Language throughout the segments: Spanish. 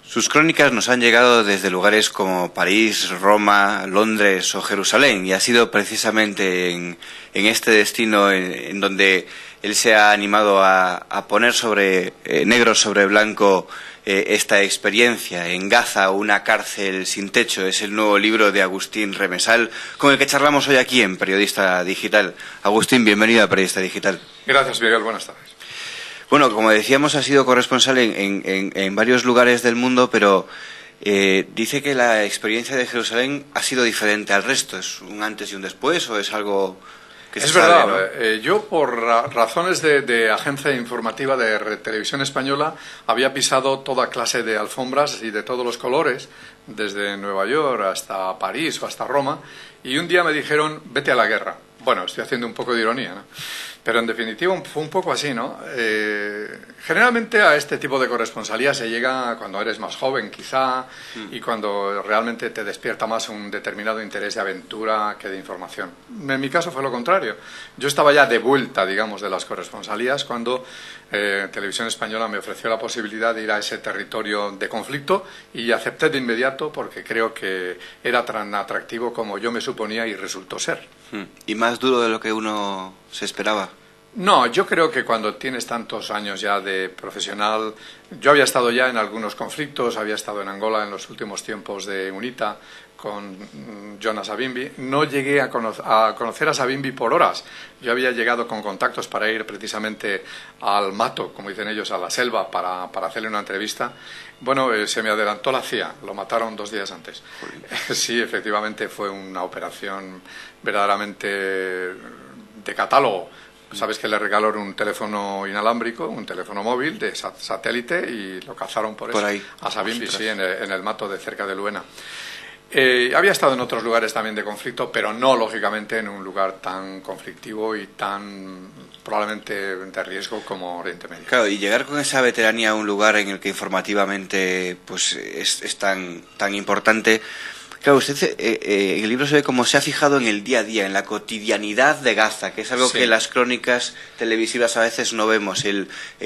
Sus crónicas nos han llegado desde lugares como París, Roma, Londres o Jerusalén, y ha sido precisamente en este destino en donde él se ha animado a poner sobre negro sobre blanco esta experiencia. En Gaza, una cárcel sin techo, es el nuevo libro de Agustín Remesal, con el que charlamos hoy aquí en Periodista Digital. Agustín, bienvenido a Periodista Digital. Gracias, Miguel. Buenas tardes. Bueno, como decíamos, ha sido corresponsal en varios lugares del mundo, pero dice que la experiencia de Jerusalén ha sido diferente al resto. ¿Es un antes y un después o es algo que se sabe, verdad, ¿no? Yo, por razones de agencia informativa de Televisión Española, había pisado toda clase de alfombras y de todos los colores, desde Nueva York hasta París o hasta Roma, y un día me dijeron, vete a la guerra. Bueno, estoy haciendo un poco de ironía, ¿no? Pero en definitiva fue un poco así, ¿no? Generalmente a este tipo de corresponsalía se llega cuando eres más joven, quizá, y cuando realmente te despierta más un determinado interés de aventura que de información. En mi caso fue lo contrario. Yo estaba ya de vuelta, digamos, de las corresponsalías cuando Televisión Española me ofreció la posibilidad de ir a ese territorio de conflicto y acepté de inmediato porque creo que era tan atractivo como yo me suponía y resultó ser. ¿Y más duro de lo que uno se esperaba? No, yo creo que cuando tienes tantos años ya de profesional, yo había estado ya en algunos conflictos, había estado en Angola en los últimos tiempos de UNITA con Jonas Savimbi. No llegué a conocer a Savimbi por horas. Yo había llegado con contactos para ir precisamente al mato, como dicen ellos, a la selva, para hacerle una entrevista. Bueno, se me adelantó la CIA, lo mataron 2 días antes. Sí, efectivamente fue una operación verdaderamente de catálogo. Sabes que le regalaron un teléfono inalámbrico, un teléfono móvil de satélite y lo cazaron por eso. Ahí. A Savimbi, sí, en el mato de cerca de Luena. Había estado en otros lugares también de conflicto, pero no, lógicamente, en un lugar tan conflictivo y tan probablemente de riesgo como Oriente Medio. Claro, y llegar con esa veteranía a un lugar en el que informativamente pues es tan importante. Claro, usted en el libro se ve cómo se ha fijado en el día a día, en la cotidianidad de Gaza, que es algo que en las crónicas televisivas a veces no vemos.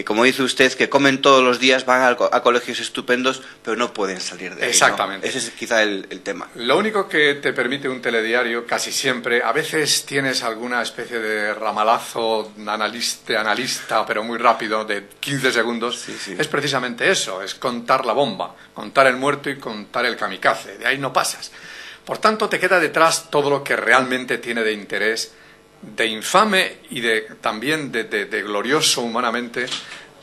Como dice usted, que comen todos los días, van a colegios estupendos, pero no pueden salir de ahí, ¿no? Exactamente. Ese es quizá el tema. Lo único que te permite un telediario, casi siempre, a veces tienes alguna especie de ramalazo analista, pero muy rápido, de 15 segundos, sí. Es precisamente eso, es contar la bomba, contar el muerto y contar el kamikaze. De ahí no pasas. Por tanto, te queda detrás todo lo que realmente tiene de interés, de infame y también de glorioso humanamente,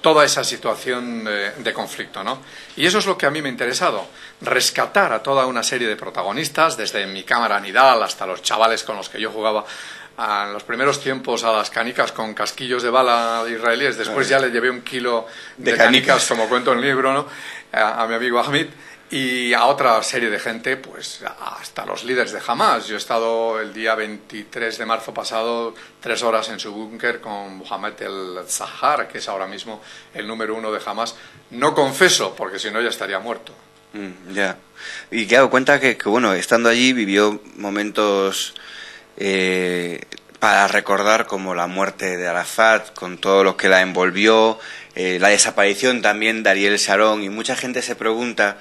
toda esa situación de conflicto, ¿no? Y eso es lo que a mí me ha interesado, rescatar a toda una serie de protagonistas, desde mi cámara Nidal hasta los chavales con los que yo jugaba en los primeros tiempos a las canicas con casquillos de bala israelíes. Después ya le llevé 1 kilo de canicas, como cuento en el libro, ¿no? A mi amigo Ahmed. Y a otra serie de gente, pues hasta los líderes de Hamas. Yo he estado el día 23 de marzo pasado 3 horas en su búnker con Mohamed el-Zahar, que es ahora mismo el número 1 de Hamas. No confeso, porque si no ya estaría muerto. Ya. Y claro, cuenta que bueno, estando allí vivió momentos para recordar, como la muerte de Arafat, con todo lo que la envolvió, la desaparición también de Ariel Sharon, y mucha gente se pregunta,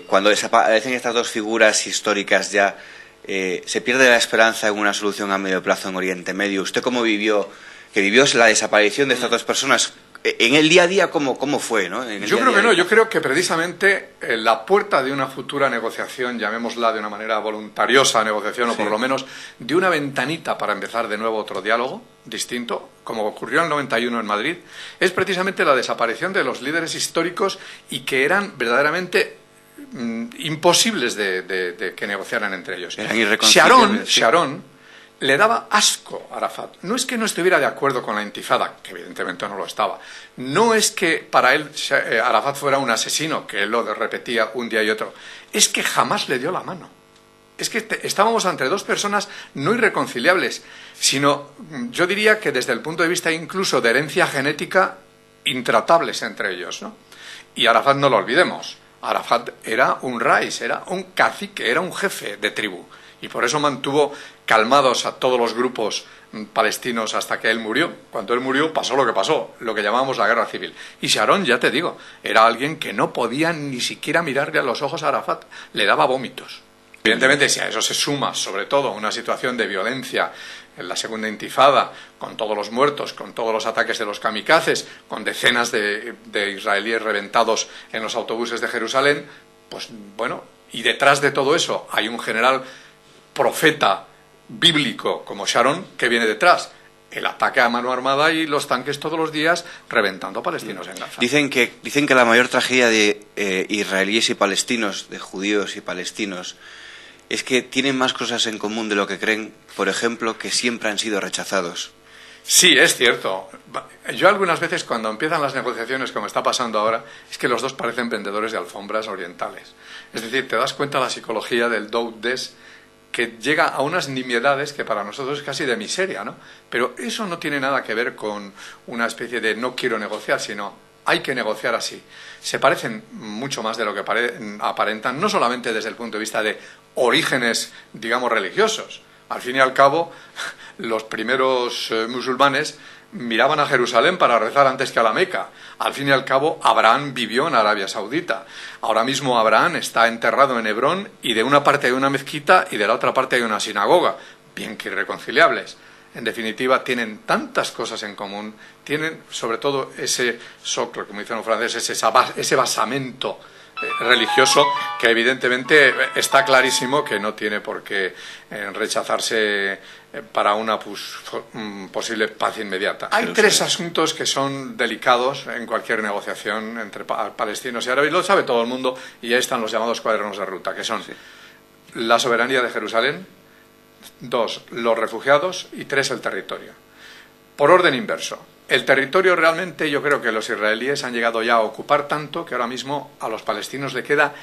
cuando desaparecen estas dos figuras históricas ya, se pierde la esperanza en una solución a medio plazo en Oriente Medio. ¿Usted cómo vivió la desaparición de estas dos personas? En el día a día, ¿cómo fue, ¿no? Yo creo que no, yo creo que precisamente la puerta de una futura negociación, llamémosla de una manera voluntariosa negociación, o por lo menos de una ventanita para empezar de nuevo otro diálogo distinto, como ocurrió en el 91 en Madrid, es precisamente la desaparición de los líderes históricos y que eran verdaderamente imposibles de que negociaran entre ellos. Eran irreconciliables. Sharon le daba asco a Arafat. No es que no estuviera de acuerdo con la intifada, que evidentemente no lo estaba. No es que para él Arafat fuera un asesino, que él lo repetía un día y otro. Es que jamás le dio la mano. Es que estábamos ante dos personas no irreconciliables, sino, yo diría que desde el punto de vista incluso de herencia genética, intratables entre ellos, ¿no? Y Arafat no lo olvidemos. Arafat era un rais, era un cacique, era un jefe de tribu. Y por eso mantuvo calmados a todos los grupos palestinos hasta que él murió. Cuando él murió pasó lo que pasó, lo que llamamos la guerra civil. Y Sharon, ya te digo, era alguien que no podía ni siquiera mirarle a los ojos a Arafat, le daba vómitos. Evidentemente, si a eso se suma, sobre todo, una situación de violencia en la segunda intifada, con todos los muertos, con todos los ataques de los kamikazes, con decenas de israelíes reventados en los autobuses de Jerusalén, pues bueno, y detrás de todo eso hay un general profeta bíblico como Sharon que viene detrás. El ataque a mano armada y los tanques todos los días reventando palestinos en Gaza. Dicen que la mayor tragedia de israelíes y palestinos, de judíos y palestinos, es que tienen más cosas en común de lo que creen, por ejemplo, que siempre han sido rechazados. Sí, es cierto. Yo algunas veces cuando empiezan las negociaciones, como está pasando ahora, es que los dos parecen vendedores de alfombras orientales. Es decir, te das cuenta de la psicología del do-des, que llega a unas nimiedades que para nosotros es casi de miseria, ¿no? Pero eso no tiene nada que ver con una especie de no quiero negociar, sino hay que negociar así. Se parecen mucho más de lo que aparentan, no solamente desde el punto de vista de orígenes, digamos, religiosos. Al fin y al cabo, los primeros musulmanes miraban a Jerusalén para rezar antes que a la Meca. Al fin y al cabo, Abraham vivió en Arabia Saudita. Ahora mismo Abraham está enterrado en Hebrón y de una parte hay una mezquita y de la otra parte hay una sinagoga, bien que irreconciliables. En definitiva, tienen tantas cosas en común, tienen sobre todo ese socle, como dicen los franceses, ese basamento religioso que evidentemente está clarísimo que no tiene por qué rechazarse para una posible paz inmediata. Hay tres asuntos que son delicados en cualquier negociación entre palestinos y árabes, lo sabe todo el mundo, y ahí están los llamados cuadernos de ruta, que son la soberanía de Jerusalén, 2, los refugiados, y 3, el territorio. Por orden inverso. El territorio realmente yo creo que los israelíes han llegado ya a ocupar tanto que ahora mismo a los palestinos le queda